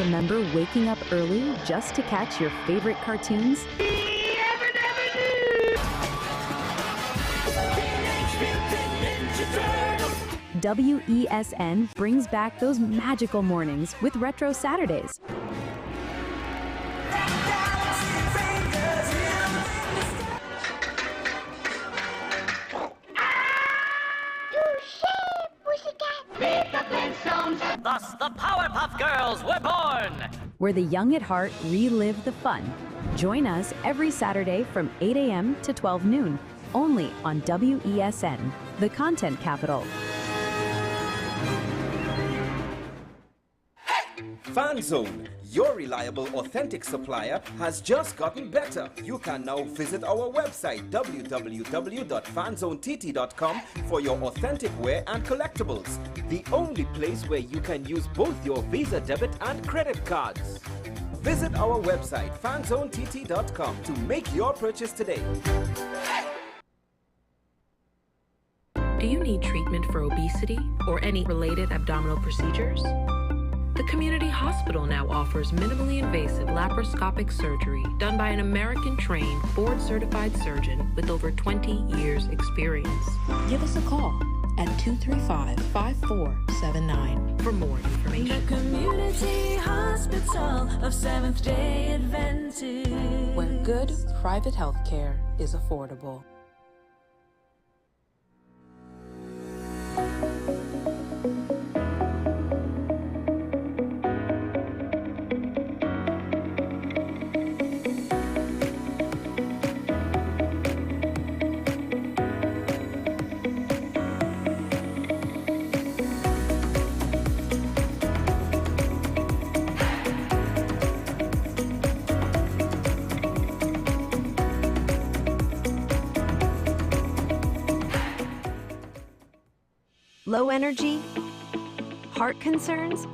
Remember waking up early just to catch your favorite cartoons? WESN brings back those magical mornings with Retro Saturdays. Thus, the Powerpuff Girls were born! Where the young at heart relive the fun. Join us every Saturday from 8 a.m. to 12 noon, only on WESN, the content capital. FanZone, your reliable, authentic supplier, has just gotten better. You can now visit our website www.fanzonett.com for your authentic wear and collectibles. The only place where you can use both your Visa debit and credit cards. Visit our website fanzonett.com to make your purchase today. Do you need treatment for obesity or any related abdominal procedures? The community hospital now offers minimally invasive laparoscopic surgery done by an American-trained, board-certified surgeon with over 20 years' experience. Give us a call at 235-5479 for more information. The Community Hospital of Seventh-day Adventist, where good private health care is affordable. Low energy? Heart concerns?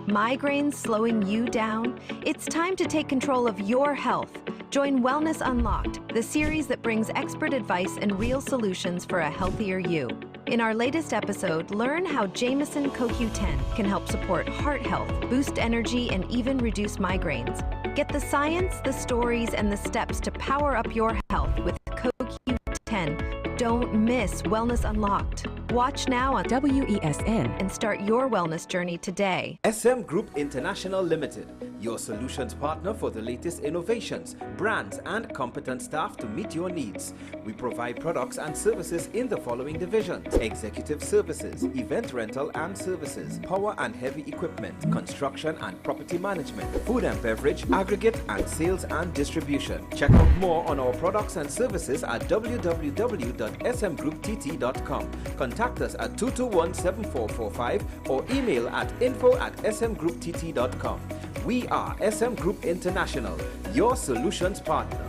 Migraines slowing you down? It's time to take control of your health. Join Wellness Unlocked, the series that brings expert advice and real solutions for a healthier you. In our latest episode, learn how Jameson CoQ10 can help support heart health, boost energy, and even reduce migraines. Get the science, the stories, and the steps to power up your health with CoQ10. Don't miss Wellness Unlocked. Watch now on WESN and start your wellness journey today. SM Group International Limited, your solutions partner for the latest innovations, brands, and competent staff to meet your needs. We provide products and services in the following divisions: executive services, event rental and services, power and heavy equipment, construction and property management, food and beverage, aggregate and sales and distribution. Check out more on our products and services at www.smgrouptt.com. Contact us at 221-7445 or email at info@smgrouptt.com. We are SM Group International, your solutions partner.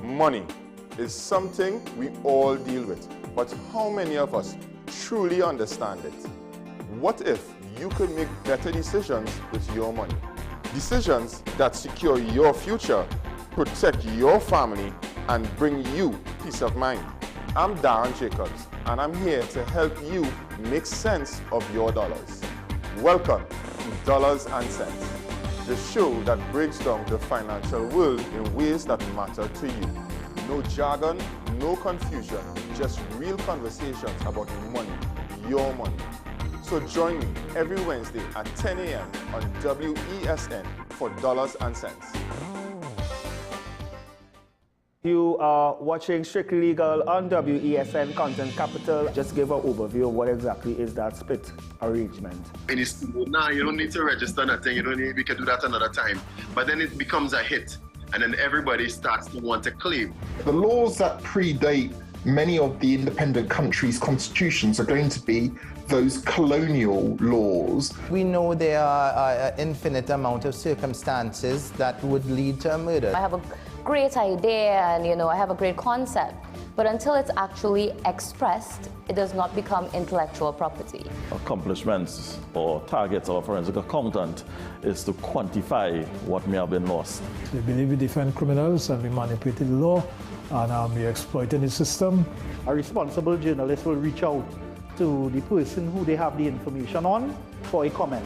Money is something we all deal with, but how many of us truly understand it? What if you could make better decisions with your money? Decisions that secure your future, protect your family, and bring you peace of mind. I'm Darren Jacobs, and I'm here to help you make sense of your dollars. Welcome to Dollars and Cents, the show that breaks down the financial world in ways that matter to you. No jargon, no confusion, just real conversations about money, your money. So join me every Wednesday at 10 a.m. on WESN for Dollars and Cents. You are watching Strictly Legal on WESN Content Capital. Just give an overview of what exactly is that split arrangement. Now you don't need to register nothing. You don't need. We can do that another time. But then it becomes a hit, and then everybody starts to want to claim. The laws that predate many of the independent countries' constitutions are going to be those colonial laws. We know there are an infinite amount of circumstances that would lead to a murder. I have a great idea and I have a great concept, but until it's actually expressed, it does not become intellectual property. Accomplishments or targets of a forensic accountant is to quantify what may have been lost. They believe we defend criminals and we manipulated the law and we exploited the system. A responsible journalist will reach out to the person who they have the information on for a comment.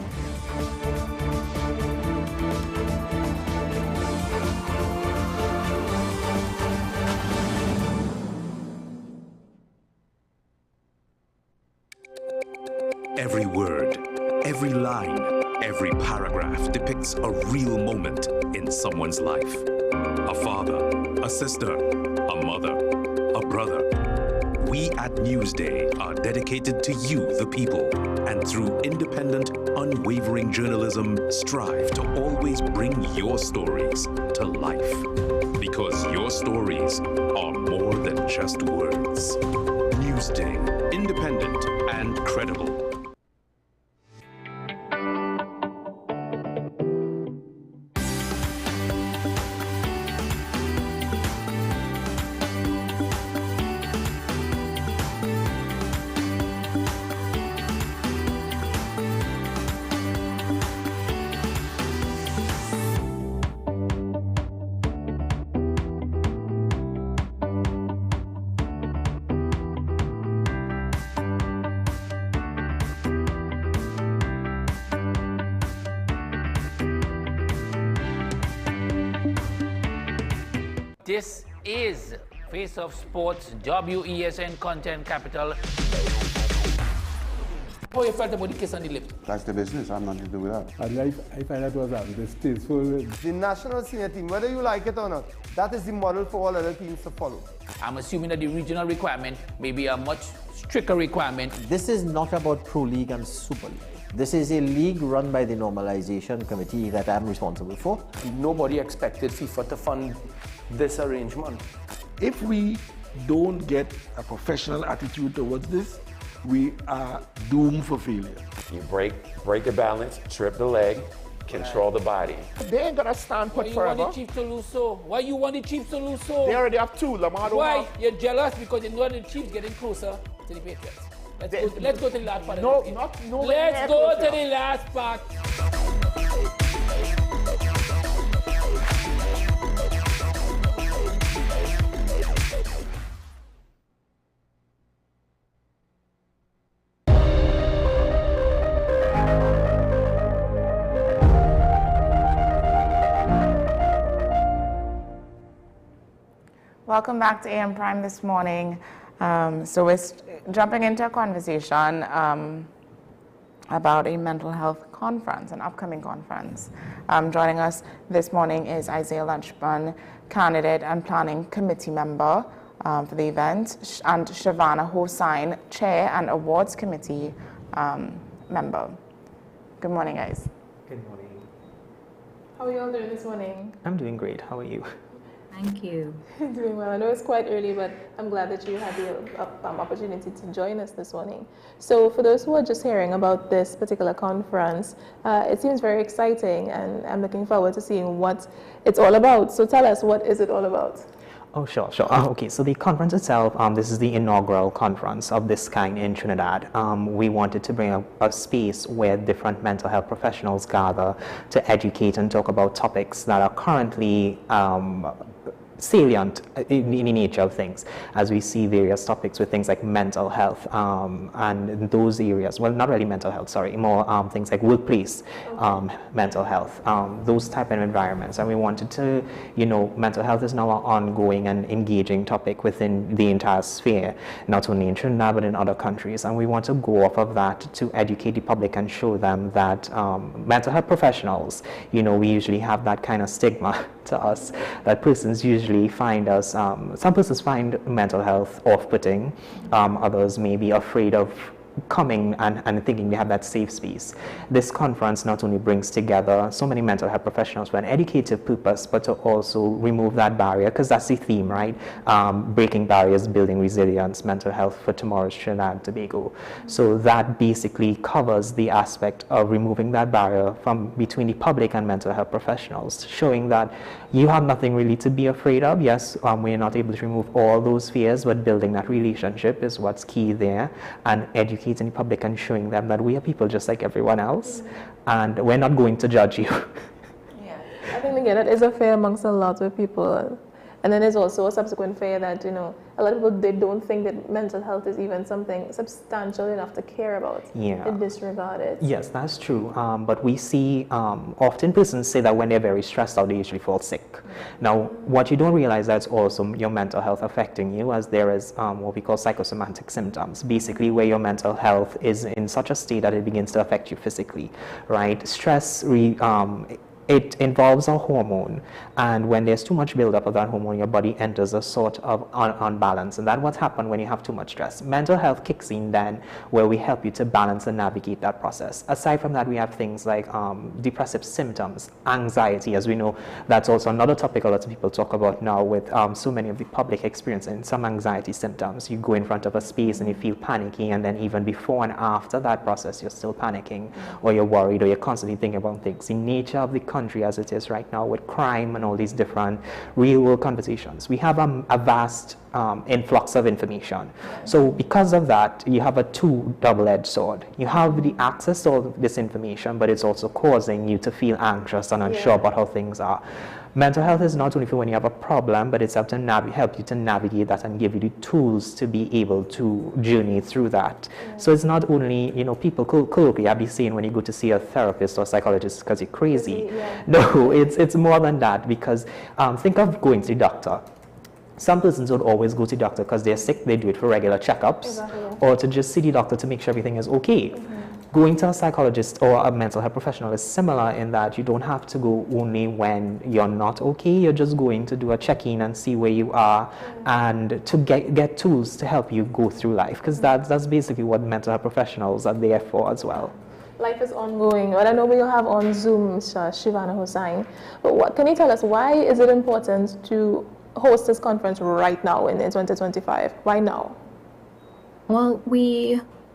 Every word, every line, every paragraph depicts a real moment in someone's life. A father, a sister, a mother, a brother. We at Newsday are dedicated to you, the people, and through independent, unwavering journalism, strive to always bring your stories to life. Because your stories are more than just words. Newsday, independent and credible. This is Face of Sports, WESN Content Capital. How you felt about the kiss on the lip? That's the business. I'm nothing to do with that. I find that was distasteful. The national senior team, whether you like it or not, that is the model for all other teams to follow. I'm assuming that the regional requirement may be a much stricter requirement. This is not about Pro League and Super League. This is a league run by the Normalization Committee that I'm responsible for. Nobody expected FIFA to fund this arrangement. If we don't get a professional attitude towards this, we are doomed for failure. You break the balance, trip the leg, control the body. They ain't gonna stand put forever. Why you want the Chiefs to lose so? Why you want the Chiefs to lose so? They already have two. Lamar don't Why? have. You're jealous because you know the Chiefs getting closer to the Patriots. Let's go to the last part. No, let's go to the last part. Welcome back to AM Prime this morning. So we're jumping into a conversation about a mental health conference, an upcoming conference. Joining us this morning is Isaiah Lunchburn, candidate and planning committee member for the event, and Shavana Hossain, chair and awards committee member. Good morning, guys. Good morning. How are you all doing this morning? I'm doing great. How are you? Thank you. Doing well. I know it's quite early, but I'm glad that you had the opportunity to join us this morning. So for those who are just hearing about this particular conference, it seems very exciting, and I'm looking forward to seeing what it's all about. So tell us, what is it all about? Oh, sure. Okay, so the conference itself, this is the inaugural conference of this kind in Trinidad. We wanted to bring a space where different mental health professionals gather to educate and talk about topics that are currently salient in the nature of things, as we see various topics with things like mental health and those areas, well, not really mental health, sorry, more things like workplace mental health, those type of environments. And we wanted to, mental health is now an ongoing and engaging topic within the entire sphere, not only in Trinidad but in other countries. And we want to go off of that to educate the public and show them that mental health professionals, we usually have that kind of stigma to us, that persons usually find us, some persons find mental health off-putting, others may be afraid of coming and thinking they have that safe space. This conference not only brings together so many mental health professionals for an educative purpose, but to also remove that barrier, because that's the theme, right? Breaking barriers, building resilience, mental health for tomorrow's Trinidad and Tobago. So that basically covers the aspect of removing that barrier from between the public and mental health professionals, showing that you have nothing really to be afraid of. Yes, we're not able to remove all those fears, but building that relationship is what's key there, and educating the public and showing them that we are people just like everyone else, and we're not going to judge you. Yeah, I think again that is a fear amongst a lot of people, and then there's also a subsequent fear that a lot of people, they don't think that mental health is even something substantial enough to care about. Yeah. They disregard it. Yes, that's true. But we see often persons say that when they're very stressed out, they usually fall sick. Now, what you don't realize, that's also your mental health affecting you, as there is what we call psychosomatic symptoms, basically where your mental health is in such a state that it begins to affect you physically, right? Stress, it involves a hormone, and when there's too much buildup of that hormone, your body enters a sort of unbalance, and that's what's happened when you have too much stress. Mental health kicks in then, where we help you to balance and navigate that process. Aside from that, we have things like depressive symptoms, anxiety, as we know. That's also another topic a lot of people talk about now, with so many of the public experiencing some anxiety symptoms. You go in front of a space and you feel panicky, and then even before and after that process, you're still panicking, or you're worried, or you're constantly thinking about things. The nature of the country as it is right now, with crime and all these different real world conversations, we have a vast influx of information. So because of that, you have a double-edged sword. You have the access to all this information, but it's also causing you to feel anxious and unsure about how things are. Mental health is not only for when you have a problem, but it's help you to navigate that and give you the tools to be able to journey through that. So it's not only, people colloquially, I'll be saying when you go to see a therapist or a psychologist because you're crazy. No, it's more than that, because think of going to the doctor. Some persons don't always go to the doctor because they're sick. They do it for regular checkups, or to just see the doctor to make sure everything is okay. Going to a psychologist or a mental health professional is similar in that you don't have to go only when you're not okay. You're just going to do a check-in and see where you are, and to get tools to help you go through life, because that's basically what mental health professionals are there for as well. Life is ongoing. Well, I know we have on Zoom Shivana Hossain, but what can you tell us, why is it important to host this conference right now in 2025? Why now? Well,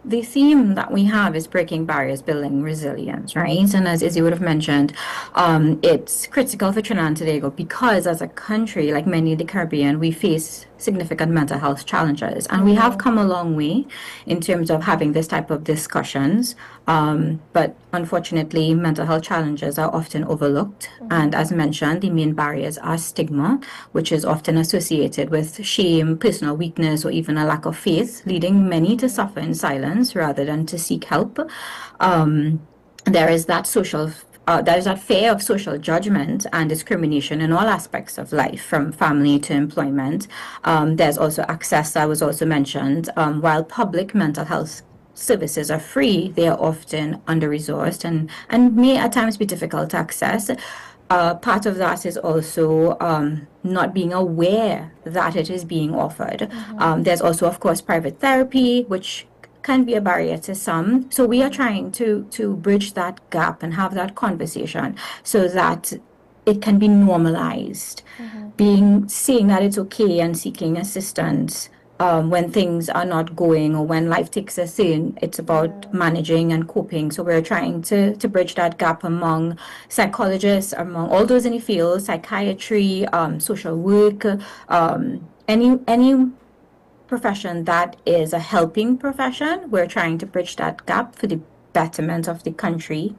the theme that we have is breaking barriers, building resilience, right? And as you would have mentioned, it's critical for Trinidad and Tobago because as a country, like many in the Caribbean, we face significant mental health challenges. And we have come a long way in terms of having this type of discussions. But unfortunately, mental health challenges are often overlooked. And as mentioned, the main barriers are stigma, which is often associated with shame, personal weakness, or even a lack of faith, leading many to suffer in silence rather than to seek help. There is that fear of social judgment and discrimination in all aspects of life, from family to employment. There's also access, that was also mentioned. While public mental health services are free, they are often under-resourced and may at times be difficult to access. Part of that is also not being aware that it is being offered. There's also, of course, private therapy, which can be a barrier to some. So we are trying to bridge that gap and have that conversation so that it can be normalized, seeing that it's okay and seeking assistance when things are not going or when life takes us in. It's about managing and coping. So we're trying to bridge that gap among psychologists, among all those in the field, psychiatry, social work, any profession that is a helping profession. We're trying to bridge that gap for the betterment of the country.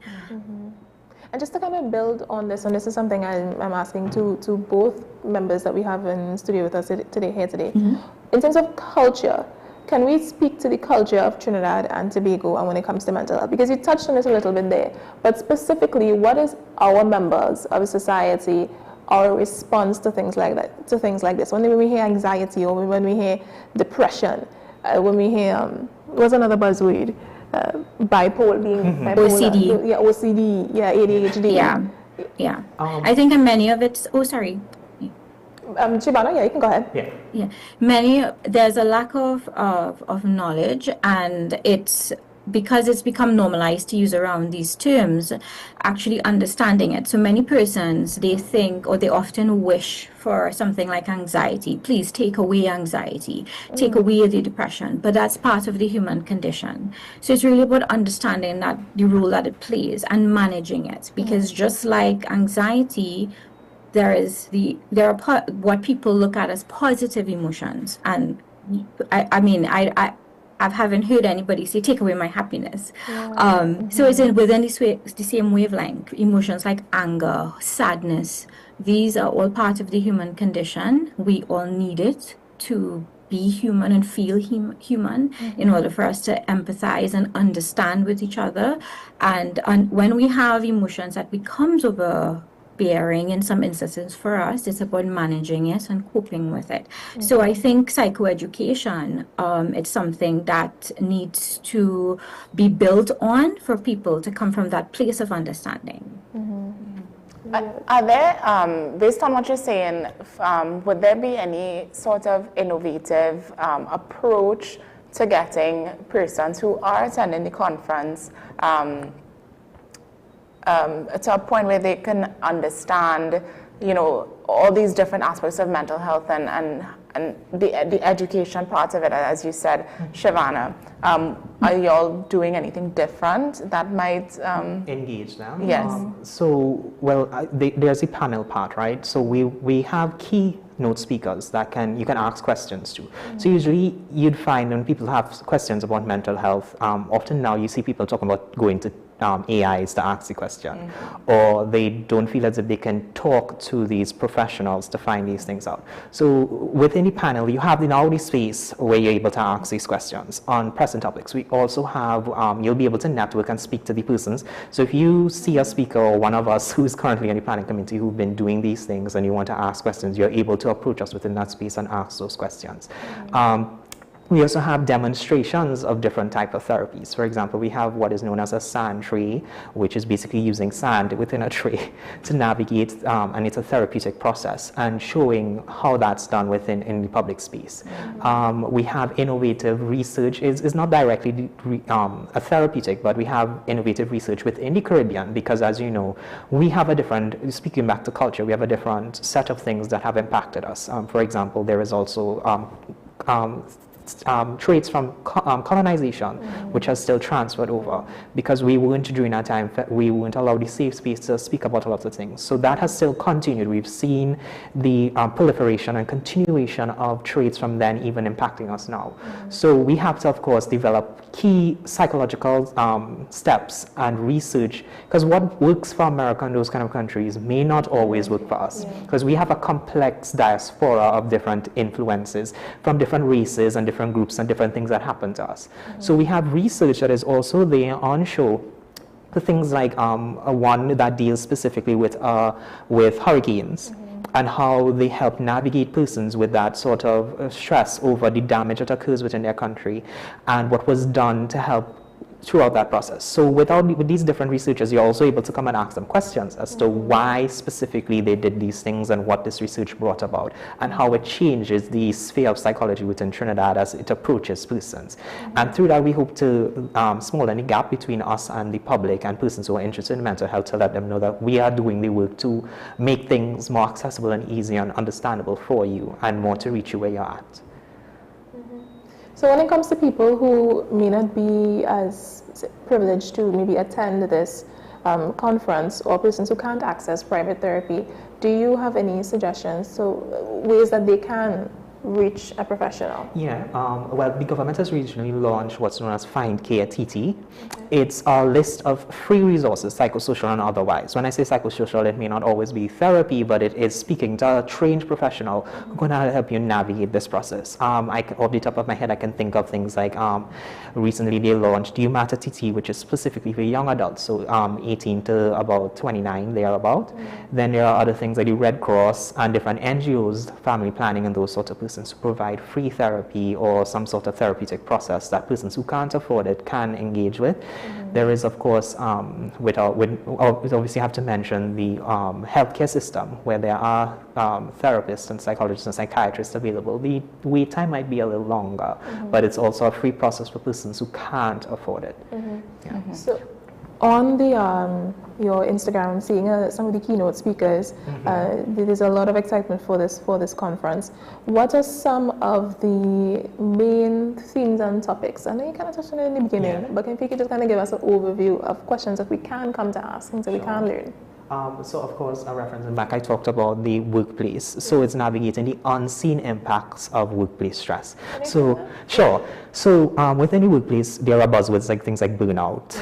And just to kind of build on this, and this is something I'm asking to both members that we have in studio with us today. In terms of culture, can we speak to the culture of Trinidad and Tobago and when it comes to mental health? Because you touched on it a little bit there, but specifically, what is our members of society, our response to things like that, to things like this? When we hear anxiety, or when we hear depression, when we hear what's another buzzword? Bipolar, being bipolar, OCD. OCD, ADHD. I think in many of it's, Shivana, you can go ahead. There's a lack of knowledge, and it's because it's become normalized to use around these terms, actually understanding it. So many persons, they think, or they often wish for something like anxiety. Please take away anxiety, take away the depression. But that's part of the human condition. So it's really about understanding that the role that it plays and managing it. Because just like anxiety, there are what people look at as positive emotions. And I haven't heard anybody say, take away my happiness. So it's within the same wavelength. Emotions like anger, sadness, these are all part of the human condition. We all need it to be human and feel human, in order for us to empathize and understand with each other. And when we have emotions that becomes overbearing in some instances for us, it's about managing it and coping with it. So I think psychoeducation, it's something that needs to be built on for people to come from that place of understanding. Are there, based on what you're saying, would there be any sort of innovative approach to getting persons who are attending the conference to a point where they can understand, you know, all these different aspects of mental health and the education part of it, as you said, Shavana? Are you all doing anything different that might engage them? Yes. There's a panel part, right? So we have keynote speakers that you can ask questions to. So usually you'd find when people have questions about mental health, often now you see people talking about going to AIs to ask the question, or they don't feel as if they can talk to these professionals to find these things out. So within the panel, you have now the space where you're able to ask these questions on present topics. We also have, you'll be able to network and speak to the persons. So if you see a speaker or one of us who's currently in the planning committee who've been doing these things and you want to ask questions, you're able to approach us within that space and ask those questions. We also have demonstrations of different types of therapies. For example, we have what is known as a sand tray, which is basically using sand within a tray to navigate, and it's a therapeutic process, and showing how that's done in the public space. We have innovative research. It's not directly a therapeutic, but we have innovative research within the Caribbean, because as you know, we have a different, speaking back to culture, we have a different set of things that have impacted us. For example, there is also traits from colonization, which has still transferred over, because we weren't, during that time, we weren't allowed the safe space to speak about a lot of things. So that has still continued. We've seen the proliferation and continuation of traits from then even impacting us now. So we have to, of course, develop key psychological steps and research, because what works for America and those kind of countries may not always work for us, because we have a complex diaspora of different influences from different races and different groups and different things that happen to us. So we have research that is also there on show for things like one that deals specifically with hurricanes and how they help navigate persons with that sort of stress over the damage that occurs within their country, and what was done to help throughout that process. So with these different researchers, you're also able to come and ask them questions as to why specifically they did these things and what this research brought about, and how it changes the sphere of psychology within Trinidad as it approaches persons. And through that, we hope to smoothen the gap between us and the public and persons who are interested in mental health, to let them know that we are doing the work to make things more accessible and easy and understandable for you, and more to reach you where you're at. So when it comes to people who may not be as privileged to maybe attend this conference, or persons who can't access private therapy, do you have any suggestions to ways that they can reach a professional? Yeah, well, the government has recently launched what's known as ICNTT. It's a list of free resources, psychosocial and otherwise. When I say psychosocial, it may not always be therapy, but it is speaking to a trained professional who's going to help you navigate this process. Off the top of my head, I can think of things like recently they launched ICNTT, which is specifically for young adults, so 18 to about 29, thereabout. Then there are other things like the Red Cross and different NGOs, family planning and those sorts of persons who provide free therapy or some sort of therapeutic process that persons who can't afford it can engage with. There is, of course, we obviously have to mention the healthcare system, where there are therapists and psychologists and psychiatrists available. The wait time might be a little longer, but it's also a free process for persons who can't afford it. So on the your Instagram, seeing some of the keynote speakers, there's a lot of excitement for this conference. What are some of the main themes and topics? I know you kind of touched on it in the beginning, but if you could just kind of give us an overview of questions that we can come to ask, things that we can learn. So of course, referencing back, I talked about the workplace. So it's navigating the unseen impacts of workplace stress. So sure. So within the workplace, there are buzzwords like things like burnout,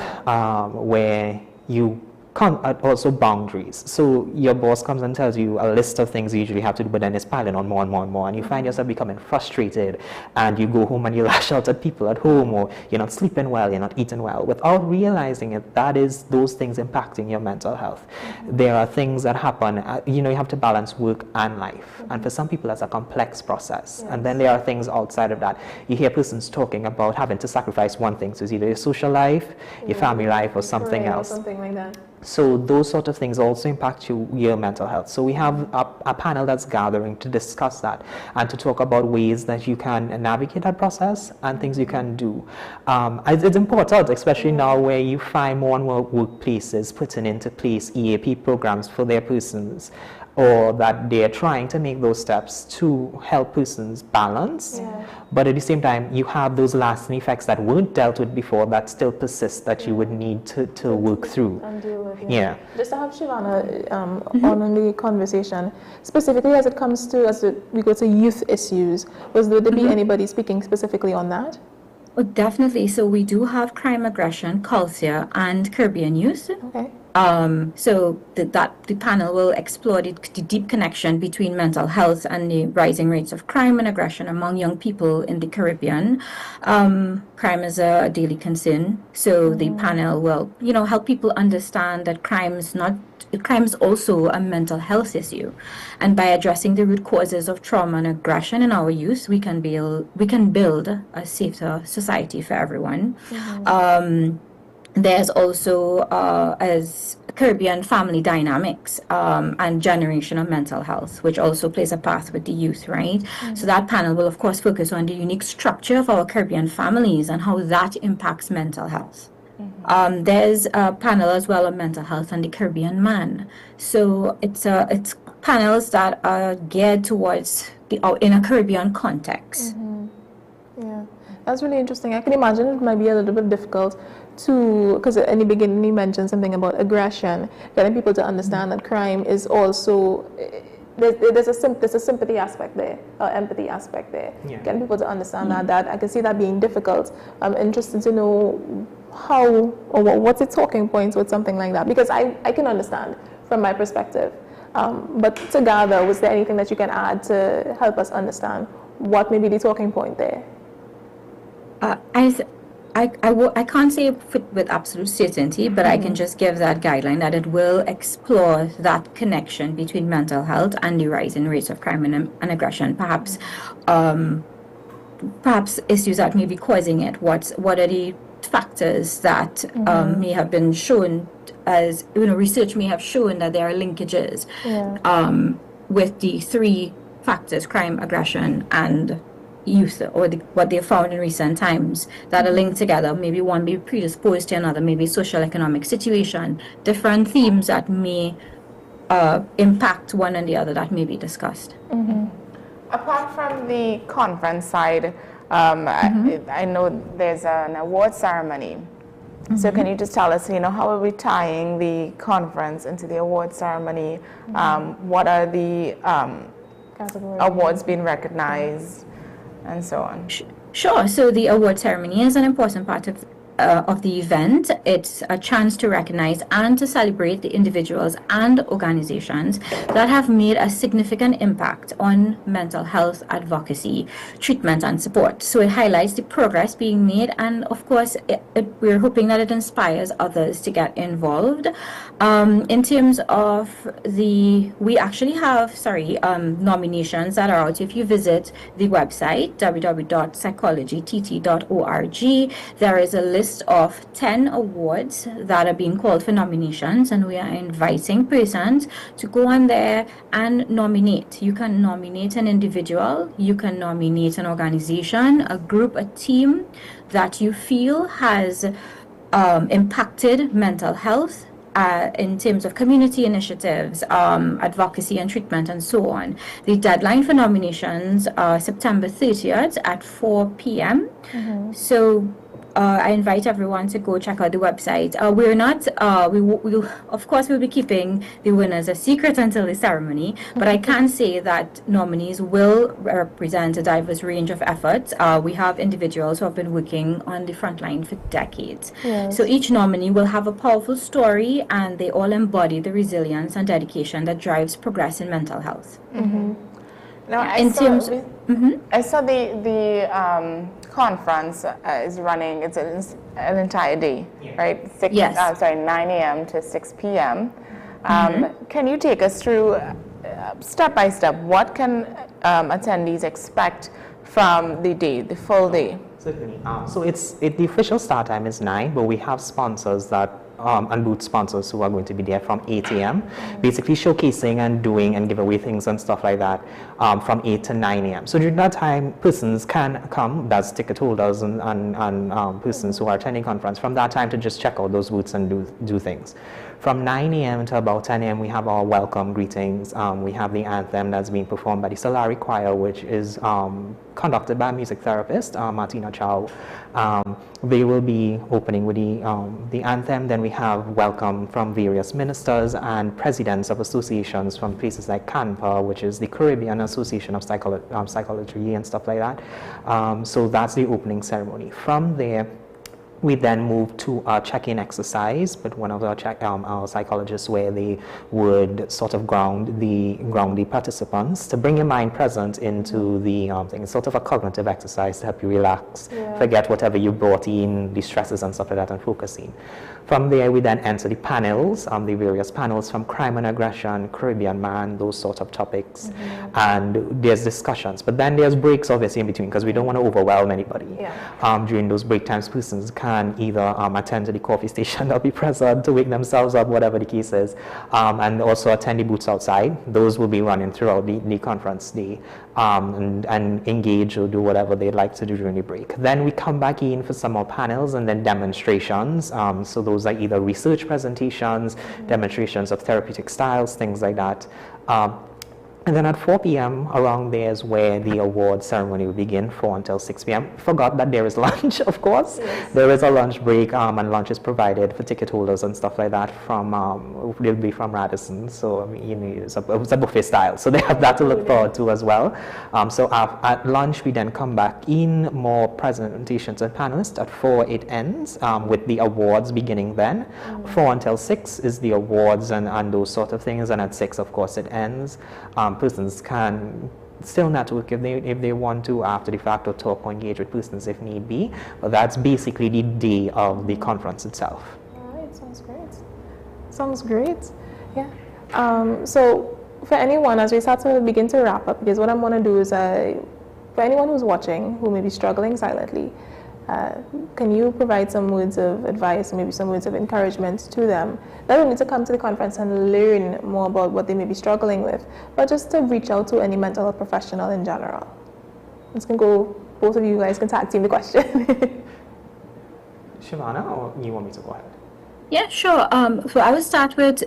where you also boundaries. So your boss comes and tells you a list of things you usually have to do, but then it's piling on more and more and more, and you find yourself becoming frustrated, and you go home and you lash out at people at home, or you're not sleeping well, you're not eating well, without realizing it. That is those things impacting your mental health. There are things that happen, you have to balance work and life, and for some people that's a complex process. And then there are things outside of that. You hear persons talking about having to sacrifice one thing, so it's either your social life, your family life, or something else. Something like that. So those sort of things also impact your mental health. So we have a panel that's gathering to discuss that and to talk about ways that you can navigate that process and things you can do. It's important, especially now where you find more and more workplaces putting into place EAP programs for their persons, or that they're trying to make those steps to help persons balance. But at the same time, you have those lasting effects that weren't dealt with before that still persist, that you would need to work through. And deal with, Just to have Shivana on the conversation, specifically as it comes to, we go to youth issues, would there be anybody speaking specifically on that? Oh, definitely. So we do have crime, aggression, culture, and Caribbean youth. Okay. So the panel will explore the deep connection between mental health and the rising rates of crime and aggression among young people in the Caribbean. Crime is a daily concern, so the panel will, help people understand that crime is also a mental health issue, and by addressing the root causes of trauma and aggression in our youth, we can build a safer society for everyone. There's also as Caribbean family dynamics and generational mental health, which also plays a path with the youth, right? So that panel will, of course, focus on the unique structure of our Caribbean families and how that impacts mental health. There's a panel as well on mental health and the Caribbean man. So it's panels that are geared towards in a Caribbean context. Yeah, that's really interesting. I can imagine it might be a little bit difficult because in the beginning you mentioned something about aggression, getting people to understand that crime is also, there's a sympathy aspect there, or empathy aspect there. Getting people to understand that I can see that being difficult. I'm interested to know how, or what's the talking points with something like that, because I can understand from my perspective. But to gather, was there anything that you can add to help us understand what may be the talking point there? I can't say with absolute certainty, but I can just give that guideline that it will explore that connection between mental health and the rising rates of crime and aggression. Perhaps issues that may be causing it. What are the factors that may have been shown as, research may have shown that there are linkages with the three factors: crime, aggression, and youth, or what they found in recent times that are linked together. Maybe one may be predisposed to another, maybe social economic situation, different themes that may impact one and the other that may be discussed. Apart from the conference side, I know there's an award ceremony. So can you just tell us, how are we tying the conference into the award ceremony? What are the awards being recognized, and so on? Sure. So the award ceremony is an important part of the event. It's a chance to recognize and to celebrate the individuals and organizations that have made a significant impact on mental health advocacy, treatment, and support. So it highlights the progress being made, and of course we're hoping that it inspires others to get involved. In terms of we actually have nominations that are out. If you visit the website www.psychologytt.org, there is a list of 10 awards that are being called for nominations, and we are inviting persons to go on there and nominate. You can nominate an individual, you can nominate an organization, a group, a team that you feel has impacted mental health in terms of community initiatives, advocacy and treatment, and so on. The deadline for nominations September 30th at 4 p.m. So I invite everyone to go check out the website. We're not, we'll, of course, we'll be keeping the winners a secret until the ceremony, but I can say that nominees will represent a diverse range of efforts. We have individuals who have been working on the front line for decades. Yes. So each nominee will have a powerful story, and they all embody the resilience and dedication that drives progress in mental health. Now, I saw the conference is running. It's an entire day, right? 9 a.m. to 6 p.m. Can you take us through step by step? What can attendees expect from the day, the full day? Certainly. So the official start time is 9, but we have sponsors that and booth sponsors who are going to be there from 8 a.m. basically showcasing and doing and give away things and stuff like that from 8 to 9 a.m. So during that time, persons can come, that's ticket holders and persons who are attending conference, from that time to just check out those booths and do things. From 9 a.m. to about 10 a.m. we have our welcome greetings. We have the anthem that's being performed by the Solari Choir, which is conducted by a music therapist, Martina Chow. They will be opening with the anthem. Then we have welcome from various ministers and presidents of associations from places like CANPA, which is the Caribbean Association of Psychology and stuff like that. So that's the opening ceremony. From there, we then move to a check-in exercise with one of our psychologists, where they would sort of ground the participants to bring your mind present into the thing. It's sort of a cognitive exercise to help you relax, forget whatever you brought in, the stresses and stuff like that, and focus in. From there, we then enter the panels, the various panels from crime and aggression, Caribbean man, those sort of topics, and there's discussions. But then there's breaks, obviously, in between, because we don't want to overwhelm anybody. During those break times, persons can either attend to the coffee station or be present to wake themselves up, whatever the case is, and also attend the booths outside. Those will be running throughout the conference day, and engage or do whatever they'd like to do during the break. Then we come back in for some more panels and then demonstrations. So those are either research presentations, demonstrations of therapeutic styles, things like that. And then at 4 p.m. around there is where the award ceremony will begin, 4 until 6 p.m. Forgot that there is lunch, of course. There is a lunch break, and lunch is provided for ticket holders and stuff like that from, they'll be from Radisson. So, I mean, you know, it's a buffet style. So they have that to look forward to as well. So at lunch, we then come back in, more presentations and panelists. At 4, it ends with the awards beginning then. 4 until 6 is the awards and those sort of things. And at 6, of course, it ends. Persons can still network if they want to after the fact, or talk or engage with persons if need be. But that's basically the day of the conference itself. All right, sounds great. Sounds great. Yeah. So for anyone, as we start to begin to wrap up, because what I'm going to do is, for anyone who's watching who may be struggling silently, can you provide some words of advice, maybe some words of encouragement to them, not only to come to the conference and learn more about what they may be struggling with, but just to reach out to any mental health professional in general? This can go, both of you guys can tag team the question. Shivana, or you want me to go ahead? Yeah, sure. So I would start with,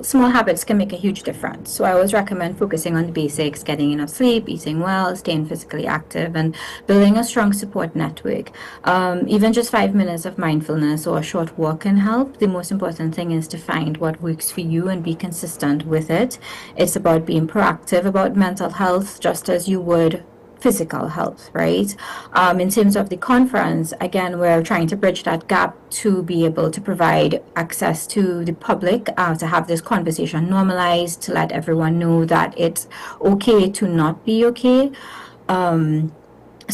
small habits can make a huge difference. So I always recommend focusing on the basics, getting enough sleep, eating well, staying physically active, and building a strong support network. Even just 5 minutes of mindfulness or a short walk can help. The most important thing is to find what works for you and be consistent with it. It's about being proactive about mental health, just as you would physical health, right? In terms of the conference, again, we're trying to bridge that gap to be able to provide access to the public, to have this conversation normalized, to let everyone know that it's okay to not be okay. So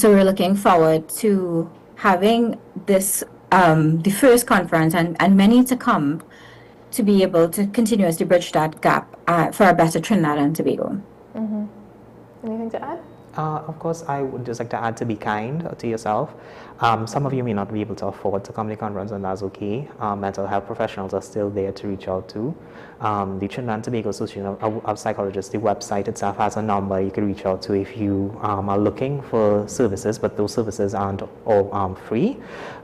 we're looking forward to having this, the first conference and many to come, to be able to continuously bridge that gap for a better Trinidad and Tobago. Anything to add? Of course, I would just like to add to be kind to yourself. Some of you may not be able to afford to come to the conference, and that's okay. Mental health professionals are still there to reach out to. The Trinidad and Tobago Association of Psychologists, the website itself has a number you can reach out to if you are looking for services, but those services aren't all free.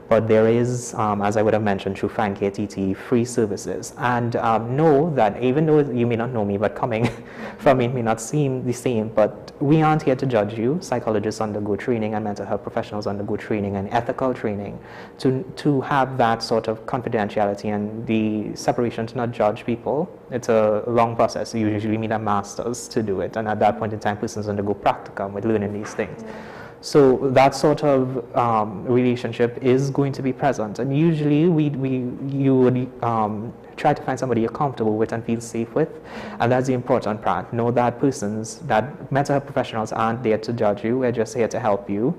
But there is, as I would have mentioned, through ICNTT, free services. And know that even though you may not know me, but coming from it may not seem the same, but we aren't here to judge judge you. Psychologists undergo training and mental health professionals undergo training and ethical training to have that sort of confidentiality and the separation to not judge people. It's a long process. You usually need a master's to do it, and at that point in time, persons undergo practicum with learning these things. So that sort of relationship is going to be present, and usually you would try to find somebody you're comfortable with and feel safe with, and that's the important part. Know that that mental health professionals aren't there to judge you, we're just here to help you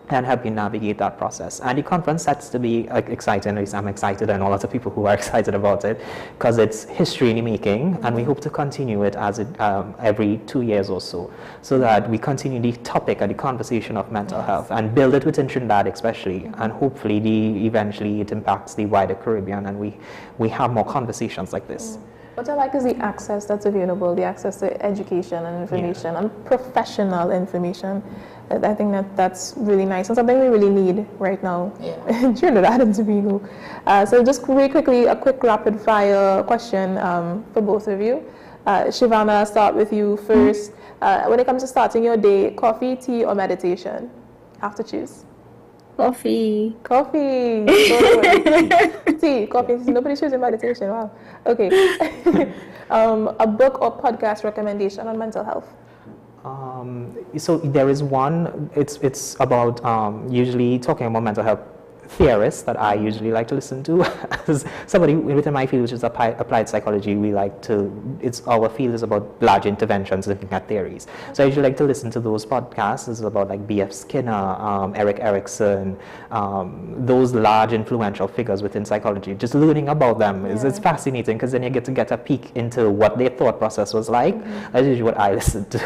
and help you navigate that process. And the conference sets to be exciting. At least I'm excited, and all lots of people who are excited about it, because it's history in the making, and we hope to continue it as every 2 years or so that we continue the topic and the conversation of mental health and build it within Trinidad especially, and hopefully eventually it impacts the wider Caribbean, and we have more conversations like this. What I like is the access that's available, the access to education and information and professional information. I think that's really nice and something we really need right now in Trinidad and Tobago. So just very quickly, a quick rapid fire question for both of you. Shivana, I'll start with you first. When it comes to starting your day, coffee, tea, or meditation? Have to choose. Coffee. Coffee. Tea, coffee. Nobody choosing meditation. Wow. Okay. A book or podcast recommendation on mental health? So there is one. It's about usually talking about mental health theorists that I usually like to listen to. As somebody within my field, which is applied psychology, our field is about large interventions looking at theories. So I usually like to listen to those podcasts. It's about like B.F. Skinner, Erik Erikson, those large influential figures within psychology. Just learning about them is fascinating, because then you get a peek into what their thought process was like. That's usually what I listen to.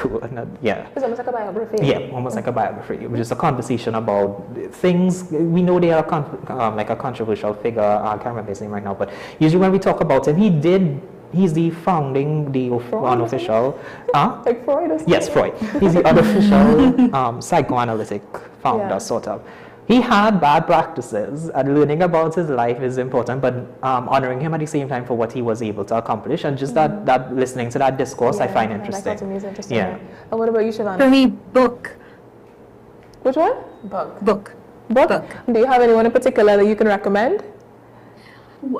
It's almost like a biography. Yeah, almost like a biography. Just a conversation about things. We know they are like a controversial figure. I can't remember his name right now, but usually when we talk about him, he's the unofficial. Like Freud or something? Yes, Freud. He's the unofficial psychoanalytic founder, sort of. He had bad practices, and learning about his life is important, but honoring him at the same time for what he was able to accomplish, and just that listening to that discourse, I find interesting. That is interesting. Yeah. And what about you, Shivana? For me, book. Which one? Book. Book. Do you have anyone in particular that you can recommend?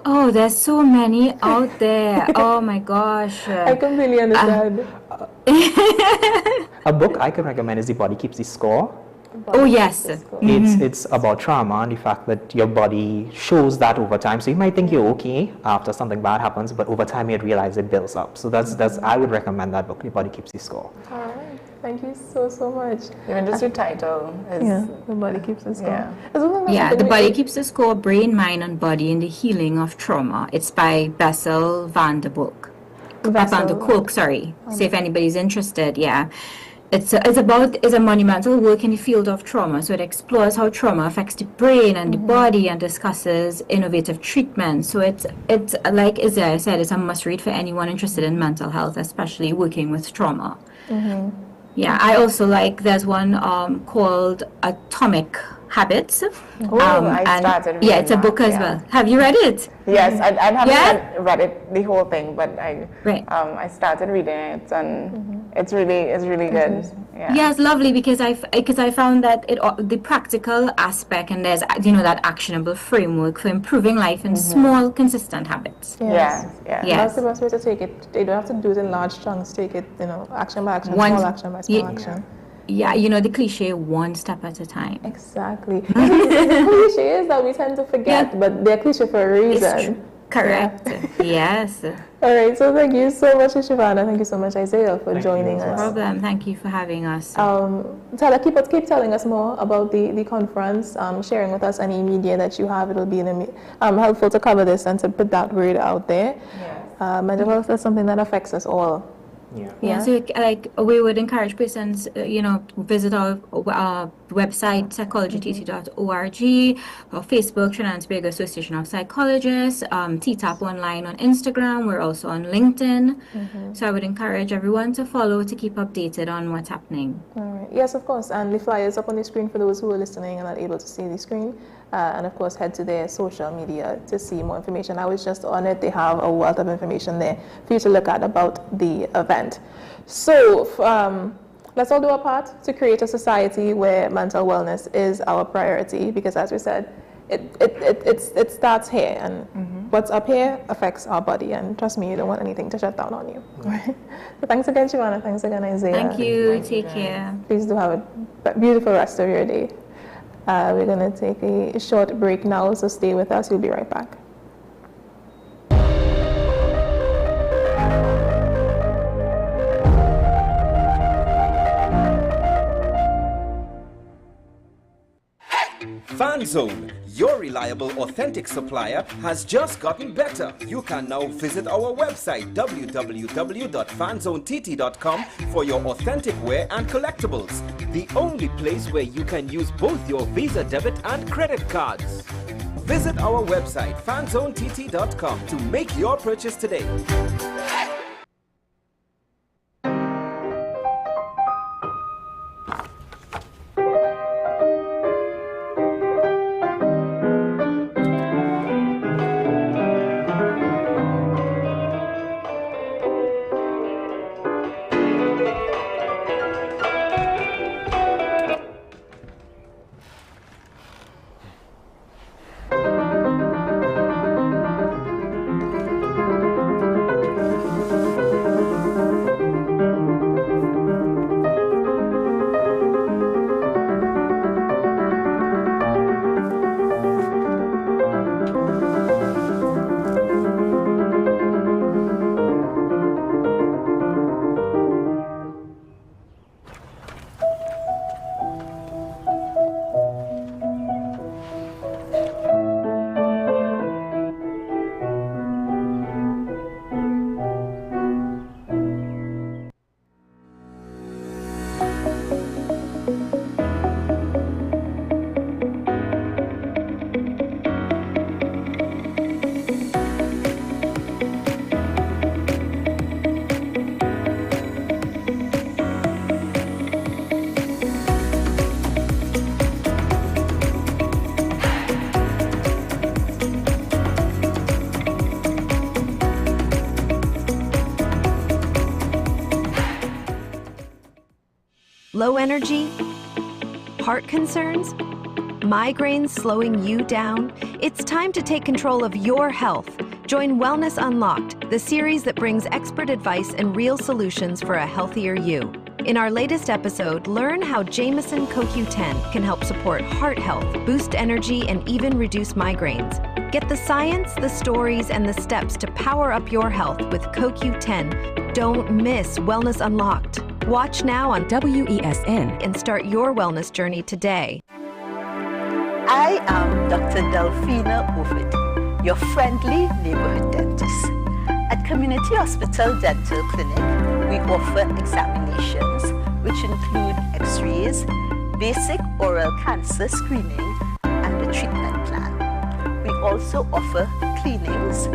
Oh, there's so many out there. Oh my gosh. I completely understand. A book I can recommend is The Body Keeps the Score. Oh yes. It's about trauma and the fact that your body shows that over time. So you might think you're okay after something bad happens, but over time you'd realize it builds up. So that's I would recommend that book, The Body Keeps the Score. All right. Thank you so much. Even just your title is The Body Keeps the Score. The Body Keeps the Score, Brain, Mind and Body in the Healing of Trauma. It's by Bessel van der Kolk, sorry. So if anybody's interested, It's a monumental work in the field of trauma. So it explores how trauma affects the brain and the body and discusses innovative treatment. So it's like Isaiah said, it's a must read for anyone interested in mental health, especially working with trauma. Yeah, I also there's one called Atomic Habits. I started reading it's a book as well. Have you read it? Yes, I haven't read it, the whole thing, but I started reading it, and it's really good. Yes, lovely, because I found that the practical aspect, and there's that actionable framework for improving life in small, consistent habits. Yes. That's the best way to take it. You don't have to do it in large chunks. Take it, action by action, small action by small action. Yeah, the cliche, one step at a time. Exactly. The cliche is that we tend to forget, but they're cliche for a reason. Correct. Yes. All right. So thank you so much, Shivana. Thank you so much, Isaiah, for joining us. No problem. Thank you for having us. Keep telling us more about the conference. Sharing with us any media that you have. It'll be helpful to cover this and to put that word out there. Mental health is something that affects us all. So we would encourage persons, visit our website, psychologytt.org, or Facebook, Trinidad and Tobago Association of Psychologists, TTAP online on Instagram. We're also on LinkedIn. So I would encourage everyone to follow to keep updated on what's happening. All right. Yes, of course. And the flyer is up on the screen for those who are listening and not able to see the screen. And of course, head to their social media to see more information. I was just on it. They have a wealth of information there for you to look at about the event. So let's all do our part to create a society where mental wellness is our priority, because as we said, it starts here, and what's up here affects our body, and trust me, you don't want anything to shut down on you. So thanks again, Shivana. Thanks again, Isaiah. Thank you. Take care. Please do have a beautiful rest of your day. We're going to take a short break now, so stay with us. We'll be right back. FanZone, your reliable, authentic supplier, has just gotten better. You can now visit our website www.fanzonett.com for your authentic wear and collectibles. The only place where you can use both your Visa debit and credit cards. Visit our website fanzonett.com to make your purchase today. Low energy? Heart concerns? Migraines slowing you down? It's time to take control of your health. Join Wellness Unlocked, the series that brings expert advice and real solutions for a healthier you. In our latest episode, learn how Jameson CoQ10 can help support heart health, boost energy, and even reduce migraines. Get the science, the stories, and the steps to power up your health with CoQ10. Don't miss Wellness Unlocked. Watch now on WESN and start your wellness journey today. I am Dr. Delphina Ovid, your friendly neighborhood dentist. At Community Hospital Dental Clinic, we offer examinations which include x-rays, basic oral cancer screening, and a treatment plan. We also offer cleanings,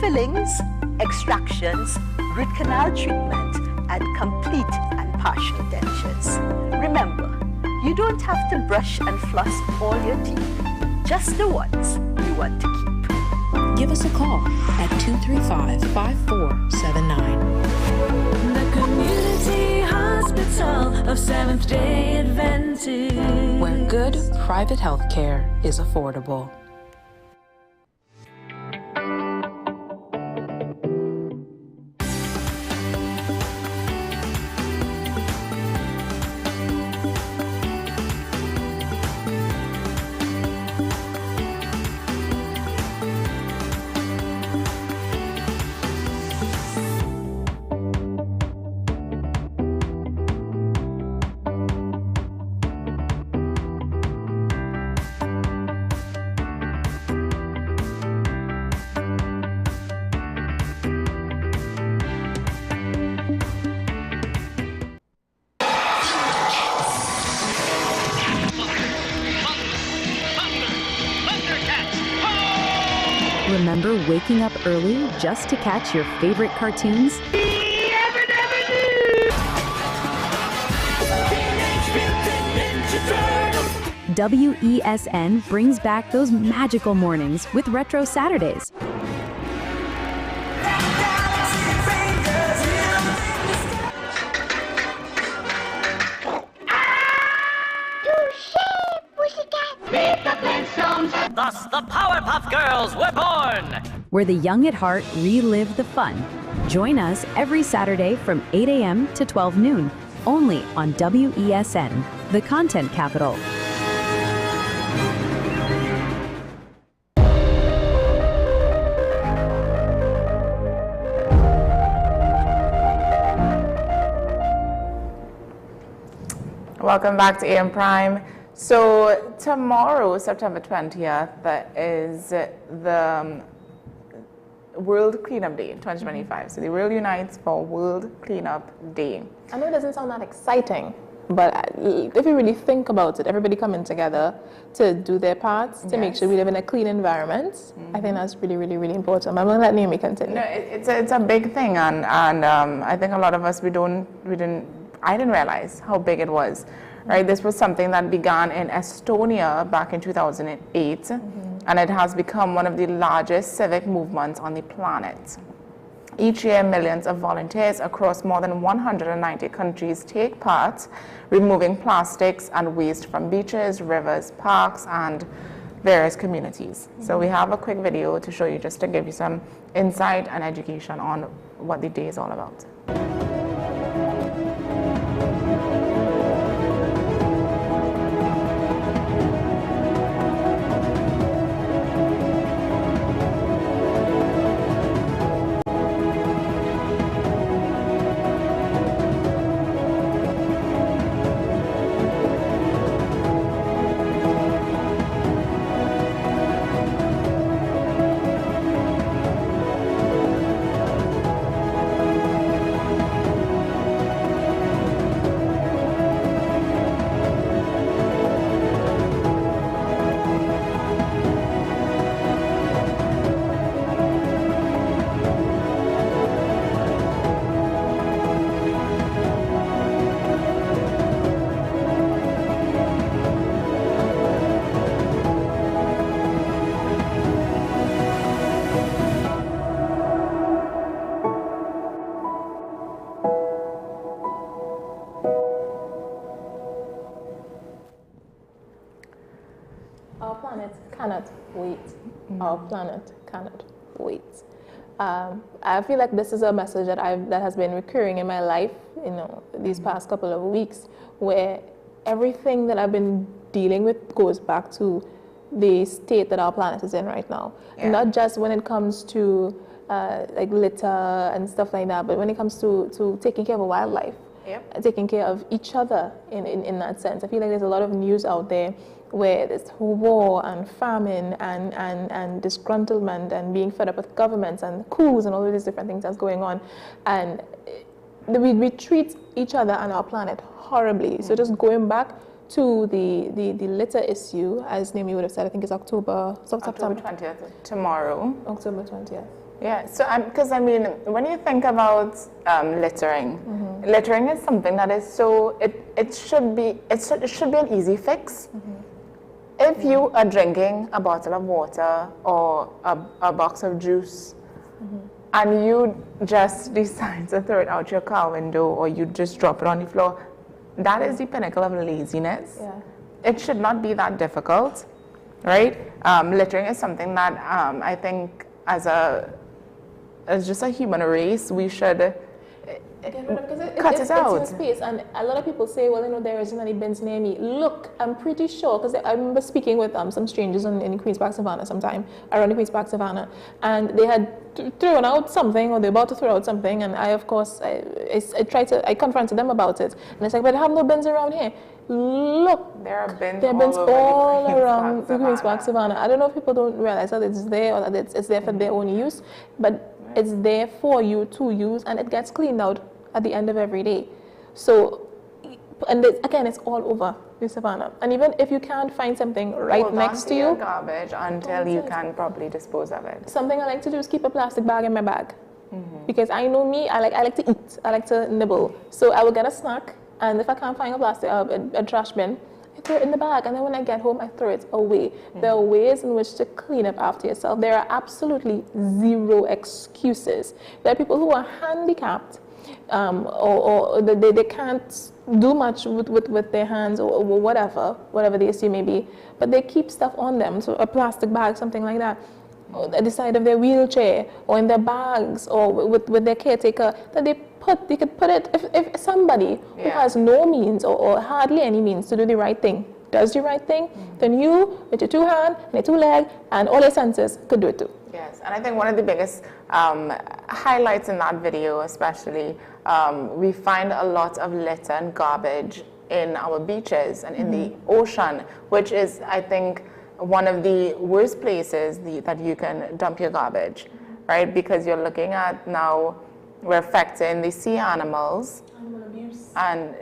fillings, extractions, root canal treatment, and complete and partial dentures. Remember, you don't have to brush and floss all your teeth, just the ones you want to keep. Give us a call at 235-5479. The Community Hospital of Seventh-day Adventist, where good private health care is affordable. Remember waking up early just to catch your favorite cartoons? WESN brings back those magical mornings with Retro Saturdays. Thus, the Powerpuff Girls were born. Where the young at heart relive the fun. Join us every Saturday from 8 a.m. to 12 noon, only on WESN, the content capital. Welcome back to AM Prime. So tomorrow, September 20th, is the World Cleanup Day 2025. So the world unites for World Cleanup Day. I know it doesn't sound that exciting, but if you really think about it, everybody coming together to do their parts to make sure we live in a clean environment, I think that's really, really, really important. I'm going to let Naomi continue. No, it's a big thing, and I think a lot of us, I didn't realize how big it was. Right, this was something that began in Estonia back in 2008, and it has become one of the largest civic movements on the planet. Each year, millions of volunteers across more than 190 countries take part, removing plastics and waste from beaches, rivers, parks, and various communities. So we have a quick video to show you, just to give you some insight and education on what the day is all about. Our planet cannot wait. Our planet cannot wait. I feel like this is a message that has been recurring in my life, these past couple of weeks, where everything that I've been dealing with goes back to the state that our planet is in right now. Yeah. Not just when it comes to like litter and stuff like that, but when it comes to taking care of wildlife, taking care of each other in that sense. I feel like there's a lot of news out there where there's war and famine and disgruntlement and being fed up with governments and coups and all of these different things that's going on. And we treat each other and our planet horribly. So just going back to the litter issue, as Naomi would have said, I think it's October 20th, tomorrow. October 20th. Yeah, so because when you think about littering, littering is something that is so, it should be an easy fix. If you are drinking a bottle of water or a box of juice, and you just decide to throw it out your car window, or you just drop it on the floor, that is the pinnacle of laziness. Yeah. It should not be that difficult, right? Littering is something that I think as just a human race, we should cut it out. It's in space, and a lot of people say, well, there isn't any bins near me. Look, I'm pretty sure, because I remember speaking with some strangers in Queen's Park Savannah sometime, around the Queen's Park Savannah, and they had thrown out something, or they're about to throw out something, and I, of course, I confronted them about it, and it's like, but I have no bins around here. Look, there are bins all around the Queen's Park Savannah. I don't know if people don't realize that it's there, or that it's there for their own use, but it's there for you to use, and it gets cleaned out at the end of every day. So, and again, it's all over the Savannah. And even if you can't find something right next to you, garbage until you can properly dispose of it. Something I like to do is keep a plastic bag in my bag, because I know me. I like to eat. I like to nibble. So I will get a snack, and if I can't find a trash bin, I throw it in the bag, and then when I get home, I throw it away. There are ways in which to clean up after yourself. There are absolutely zero excuses. There are people who are handicapped, or they can't do much with their hands or whatever the issue may be, but they keep stuff on them, so a plastic bag, something like that, at the side of their wheelchair or in their bags or with their caretaker, that they could put it, if somebody who has no means or hardly any means to do the right thing does the right thing, then you, with your 2 hands and your 2 legs and all your senses, could do it too. Yes, and I think one of the biggest highlights in that video especially, we find a lot of litter and garbage in our beaches and in the ocean, which is, I think, one of the worst places that you can dump your garbage, right? Because you're looking at now, we're affecting the sea animals. Animal abuse. And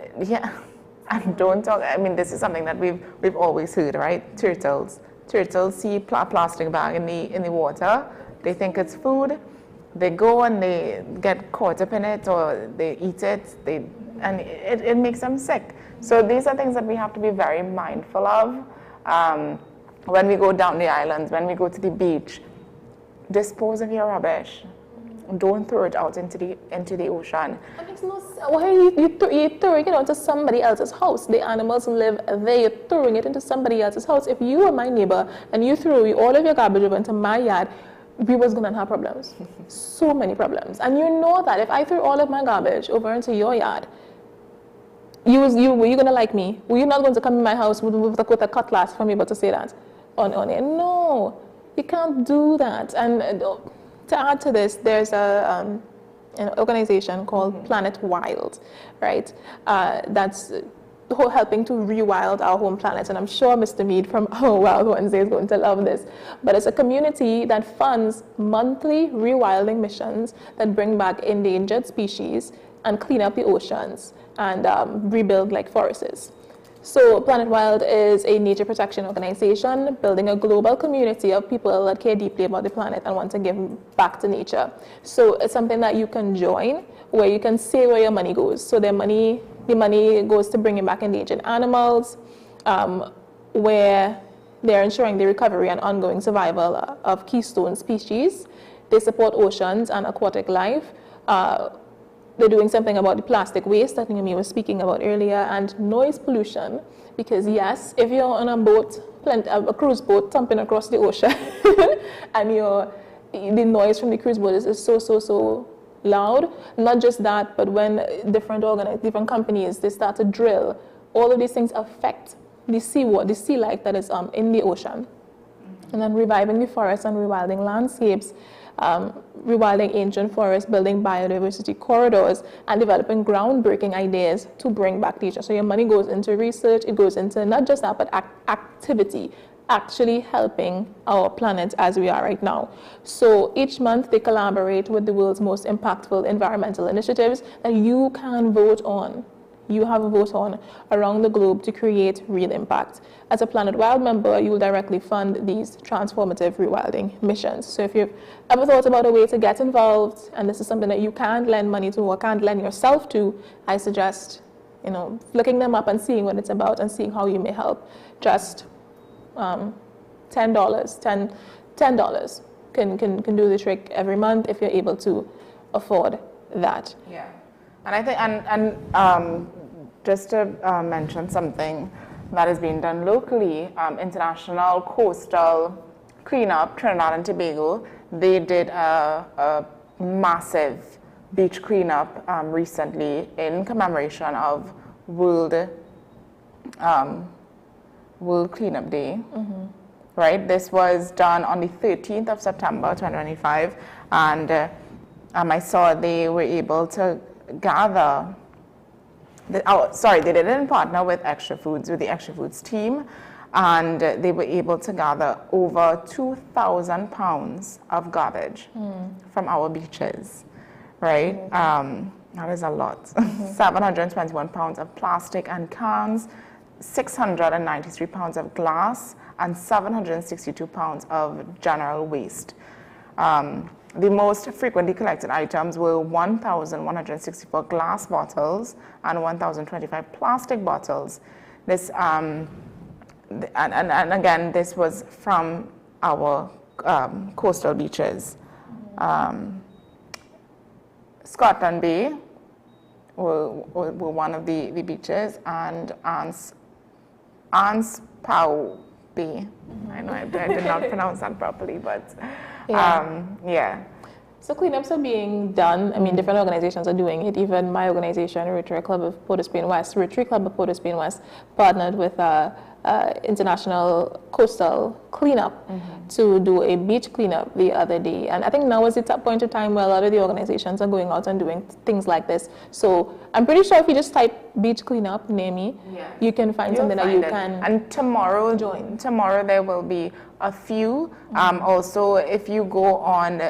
and don't talk, I mean, this is something that we've always heard, right? Turtles see plastic bag in the water, they think it's food, they go and they get caught up in it or they eat it, and it makes them sick. So these are things that we have to be very mindful of. When we go down the islands, when we go to the beach, dispose of your rubbish. Don't throw it out into the ocean. That makes no sense. Why are you throwing it onto somebody else's house? The animals live there. You're throwing it into somebody else's house. If you were my neighbor and you threw all of your garbage over into my yard, we was gonna have problems. So many problems. And you know that if I threw all of my garbage over into your yard, were you gonna like me? Were you not going to come in my house with a cutlass for me but to say that on air? No, you can't do that. And to add to this, there's an organization called Planet Wild, right? That's helping to rewild our home planet. And I'm sure Mr. Mead from our Wild Wednesday is going to love this. But it's a community that funds monthly rewilding missions that bring back endangered species and clean up the oceans and rebuild like forests. So Planet Wild is a nature protection organization building a global community of people that care deeply about the planet and want to give back to nature. So it's something that you can join where you can say where your money goes. So the money goes to bringing back endangered animals, where they're ensuring the recovery and ongoing survival of keystone species. They support oceans and aquatic life. They're doing something about the plastic waste that Naomi was speaking about earlier, and noise pollution, because yes, if you're on a boat, a cruise boat thumping across the ocean, and the noise from the cruise boat is so loud. Not just that, but when different companies, they start to drill, all of these things affect the seawater, the sea life that is in the ocean. And then reviving the forests and rewilding landscapes, rewilding ancient forests, building biodiversity corridors, and developing groundbreaking ideas to bring back nature. So your money goes into research, it goes into not just that, but activity, actually helping our planet as we are right now. So each month they collaborate with the world's most impactful environmental initiatives that you can vote on. You have a vote on around the globe to create real impact. As a Planet Wild member, you will directly fund these transformative rewilding missions. So if you've ever thought about a way to get involved, and this is something that you can't lend money to or can't lend yourself to, I suggest, looking them up and seeing what it's about and seeing how you may help. Just $10 can do the trick every month if you're able to afford that. Yeah. And I think, just to mention something that is being done locally, International Coastal Cleanup, Trinidad and Tobago, they did a massive beach cleanup recently in commemoration of World Cleanup Day. Right? This was done on the 13th of September 2025, and I saw they were able to gather, they did it in partner with Extra Foods, with the Extra Foods team, and they were able to gather over 2,000 pounds of garbage from our beaches, right? That is a lot. 721 pounds of plastic and cans, 693 pounds of glass, and 762 pounds of general waste. The most frequently collected items were 1,164 glass bottles and 1,025 plastic bottles. This, and again, this was from our coastal beaches. Scotland Bay were one of the beaches, and Anspau Bay. I know I did not pronounce that properly, but yeah. So cleanups are being done. I mean, different organizations are doing it. Even my organization, Rotary Club of Port of Spain West, partnered with International Coastal Cleanup to do a beach cleanup the other day. And I think now is the point of time where a lot of the organizations are going out and doing things like this. So I'm pretty sure if you just type beach cleanup near me, you can find something that you can. And tomorrow there will be a few. Also, if you go on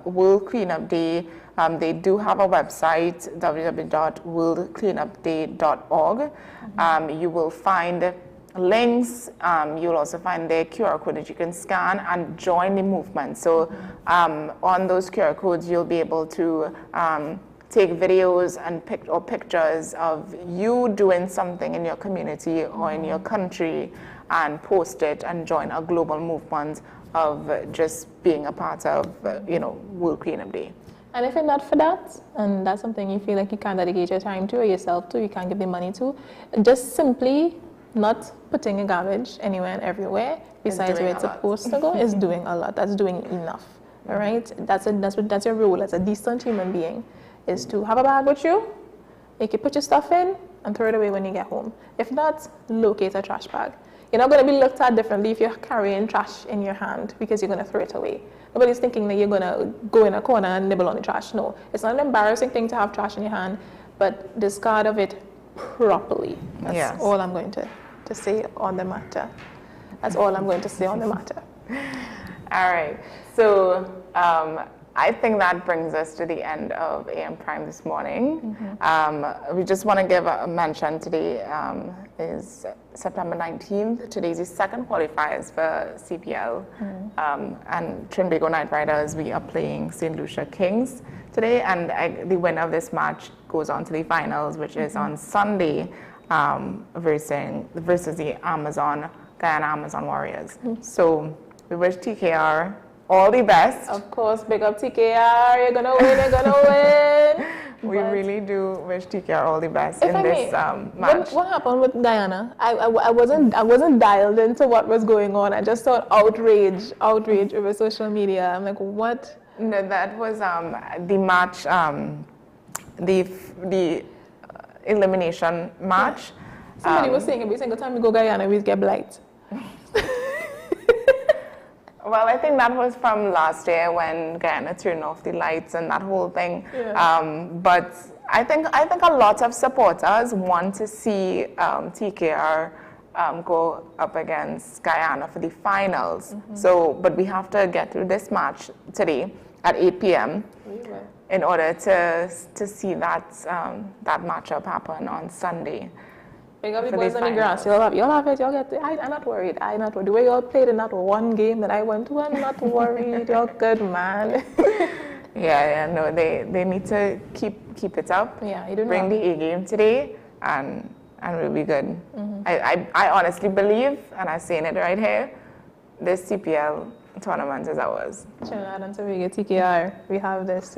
World Cleanup Day, they do have a website, www.worldcleanupday.org. You will find links. You'll also find their QR code that you can scan and join the movement. So on those QR codes, you'll be able to take videos and pictures of you doing something in your community or in your country and post it and join a global movement of just being a part of, World Cleanup Day. And if it's not for that, and that's something you feel like you can't dedicate your time to or yourself to, you can't give the money to, just simply not putting a garbage anywhere and everywhere besides where it's supposed to go is doing a lot. That's doing enough. All right? That's your role as a decent human being, is to have a bag with you, you can put your stuff in and throw it away when you get home. If not, locate a trash bag. You're not going to be looked at differently if you're carrying trash in your hand because you're going to throw it away. Nobody's thinking that you're going to go in a corner and nibble on the trash. No, it's not an embarrassing thing to have trash in your hand, but discard of it properly. That's all I'm going to say on the matter. That's all I'm going to say on the matter. All right. So I think that brings us to the end of AM Prime this morning. We just want to give a mention. Today is September 19th. Today's the second qualifiers for CPL. And Trinbago Knight Riders, we are playing St. Lucia Kings today. And the winner of this match goes on to the finals, which is on Sunday versus the Guyana Amazon Warriors. So we wish TKR all the best. Of course, big up TKR. You're gonna win. You're gonna win. We really do wish TKR all the best in this match. What happened with Guyana? I wasn't dialed into what was going on. I just saw outrage over social media. I'm like, what? No, that was the match, the elimination match. Somebody was saying every single time we go Guyana, we get blight. Well, I think that was from last year when Guyana turned off the lights and that whole thing. But I think a lot of supporters want to see TKR go up against Guyana for the finals. So, but we have to get through this match today at 8 p.m. in order to see that matchup happen on Sunday. Big up the boys on the grass. You'll have it. You'll get it. I'm not worried. The way y'all played in that one game that I went to, I'm not worried. You're good, man. No, they need to keep it up. You do bring the A game today, and we'll be good. I honestly believe, and I'm saying it right here, this CPL tournament is ours. Trinidad and Tobago TKR. We have this.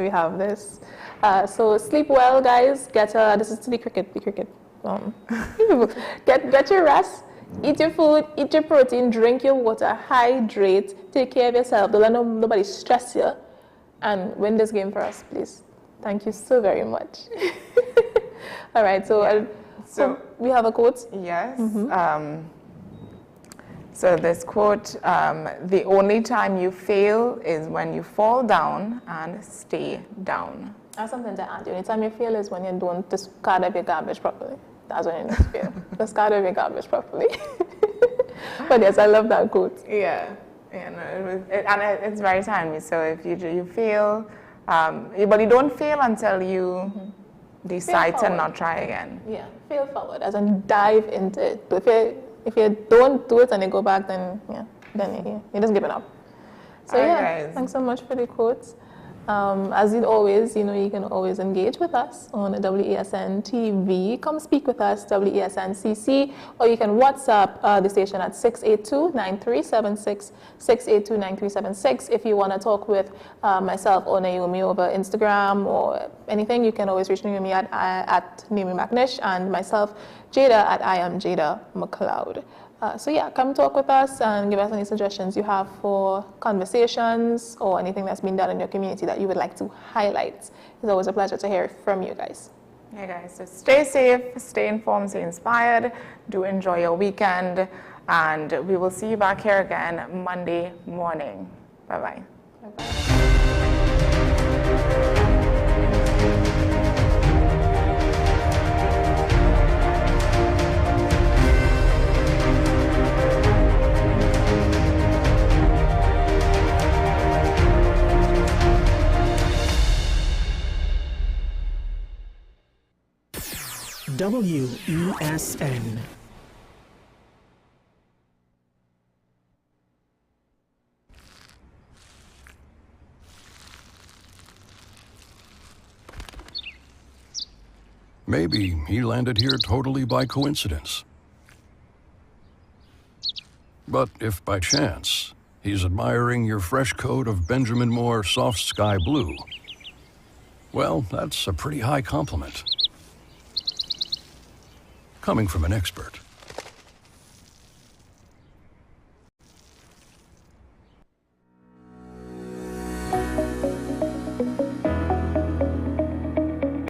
So sleep well, guys. This is the cricket. Get your rest, eat your food, eat your protein, drink your water, hydrate, take care of yourself, don't let nobody stress you, and win this game for us, please. Thank you so very much. All right, so we have a quote? Yes. So this quote, the only time you fail is when you fall down and stay down. I have something to add. The only time you fail is when you don't discard up your garbage properly. That's when you need to fail. Discard up your garbage properly. But yes, I love that quote. It's very timely. So if you fail, but you don't fail until you decide to not try again. Fail forward, as in dive into it. But if you don't do it and you go back, then you're just giving up. So guys. Thanks so much for the quotes. As always, you can always engage with us on the WESN TV. Come speak with us, WESN CC, or you can WhatsApp the station at 682-9376, 682-9376. If you want to talk with myself or Naomi over Instagram or anything, you can always reach Naomi at Naomi McNish and myself, Jada, at I am Jada McLeod. So yeah, come talk with us and give us any suggestions you have for conversations or anything that's been done in your community that you would like to highlight. It's always a pleasure to hear from you guys. Yeah, guys, so stay safe, stay informed, stay inspired, do enjoy your weekend, and we will see you back here again Monday morning. Bye-bye. Bye-bye. WESN. Maybe he landed here totally by coincidence. But if by chance he's admiring your fresh coat of Benjamin Moore soft sky blue, well, that's a pretty high compliment. Coming from an expert.